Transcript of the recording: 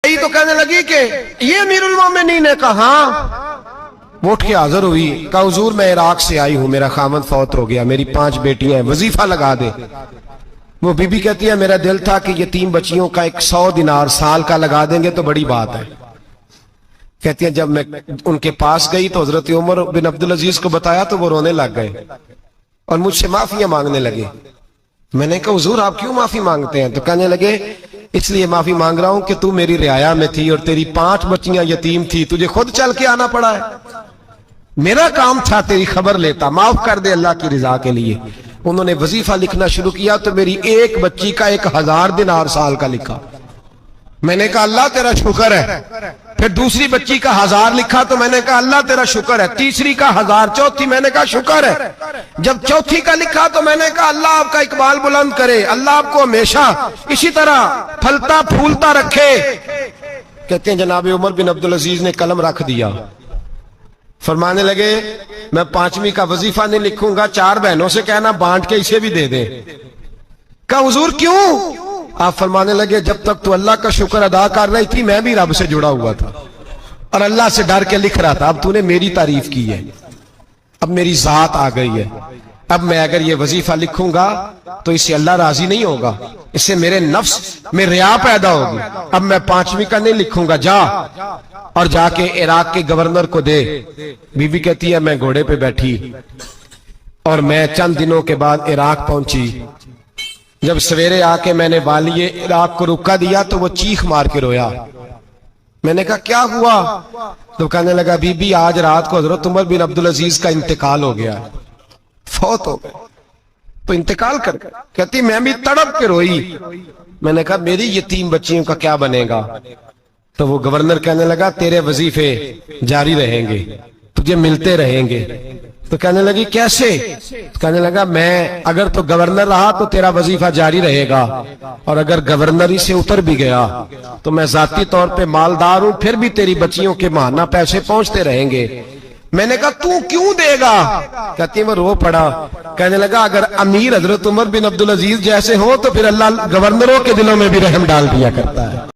گئی تو کہنے لگی کہ یہ امیر المومنین نے کہا، وہ اٹھ کے حاضر ہوئی، کہا حضور میں عراق سے آئی ہوں، میرا خامد فوت ہو گیا، میری 5 بیٹیاں ہیں، وظیفہ لگا دے۔ وہ بی بی کہتی ہے میرا دل تھا کہ یتیم بچیوں کا 100 دینار سال کا لگا دیں گے تو بڑی بات ہے۔ کہتی ہیں جب میں ان کے پاس گئی تو حضرت عمر بن عبدالعزیز کو بتایا تو وہ رونے لگ گئے اور مجھ سے معافیاں مانگنے لگے۔ میں نے کہا حضور آپ کیوں معافی مانگتے ہیں؟ تو کہنے لگے اس لیے معافی مانگ رہا ہوں کہ تو میری رعایا میں تھی اور تیری 5 بچیاں یتیم تھی، تجھے خود چل کے آنا پڑا ہے، میرا کام تھا تیری خبر لیتا، معاف کر دے اللہ کی رضا کے لیے۔ انہوں نے وظیفہ لکھنا شروع کیا تو میری ایک بچی کا 1000 دینار سال کا لکھا۔ میں نے کہا اللہ تیرا شکر ہے۔ پھر دوسری بچی کا 1000 لکھا تو میں نے کہا اللہ تیرا شکر ہے۔ تیسری کا 1000، چوتھی میں نے کہا شکر ہے۔ جب چوتھی کا لکھا تو میں نے کہا اللہ آپ کا اقبال بلند کرے، اللہ آپ کو ہمیشہ اسی طرح پھلتا پھولتا رکھے۔ کہتے ہیں جناب عمر بن عبدالعزیز نے قلم رکھ دیا، فرمانے لگے میں 5ویں کا وظیفہ نہیں لکھوں گا، 4 بہنوں سے کہنا بانٹ کے اسے بھی دے دیں۔ کہا حضور کیوں؟ آپ فرمانے لگے جب تک تو اللہ کا شکر ادا کر رہی تھی میں بھی رب سے جڑا ہوا تھا اور اللہ سے ڈر کے لکھ رہا تھا، اب تو نے میری تعریف کی ہے، اب میری ذات آ گئی ہے، اب میں اگر یہ وظیفہ لکھوں گا تو اس سے اللہ راضی نہیں ہوگا، اس سے میرے نفس میں ریا پیدا ہوگی، اب میں 5ویں کا نہیں لکھوں گا، جا اور جا کے عراق کے گورنر کو دے۔ بی بی کہتی ہے میں گھوڑے پہ بیٹھی اور میں چند دنوں کے بعد عراق پہنچی۔ جب سویرے آ کے میں نے والی عراق کو رکا دیا تو وہ چیخ مار کے رویا۔ میں نے کہا کیا ہوا؟ تو کہنے لگا بی بی آج رات کو حضرت عمر بن عبدالعزیز کا انتقال ہو گیا، فوت ہو گئے، تو انتقال کر گئے۔ کہتی میں بھی تڑپ کے روئی۔ میں نے کہا میری یتیم بچیوں کا کیا بنے گا؟ تو وہ گورنر کہنے لگا تیرے وظیفے جاری رہیں گے، تجھے ملتے رہیں گے۔ تو کہنے لگی کیسے؟ کہنے لگا میں اگر تو گورنر رہا تو تیرا وظیفہ جاری رہے گا، اور اگر گورنری سے اتر بھی گیا تو میں ذاتی طور پہ مالدار ہوں، پھر بھی تیری بچیوں کے ماہانہ پیسے پہنچتے رہیں گے۔ میں نے کہا تو کیوں دے گا؟ کہتی وہ رو پڑا۔ کہنے لگا اگر امیر حضرت عمر بن عبدالعزیز جیسے ہو تو پھر اللہ گورنروں کے دلوں میں بھی رحم ڈال دیا کرتا ہے۔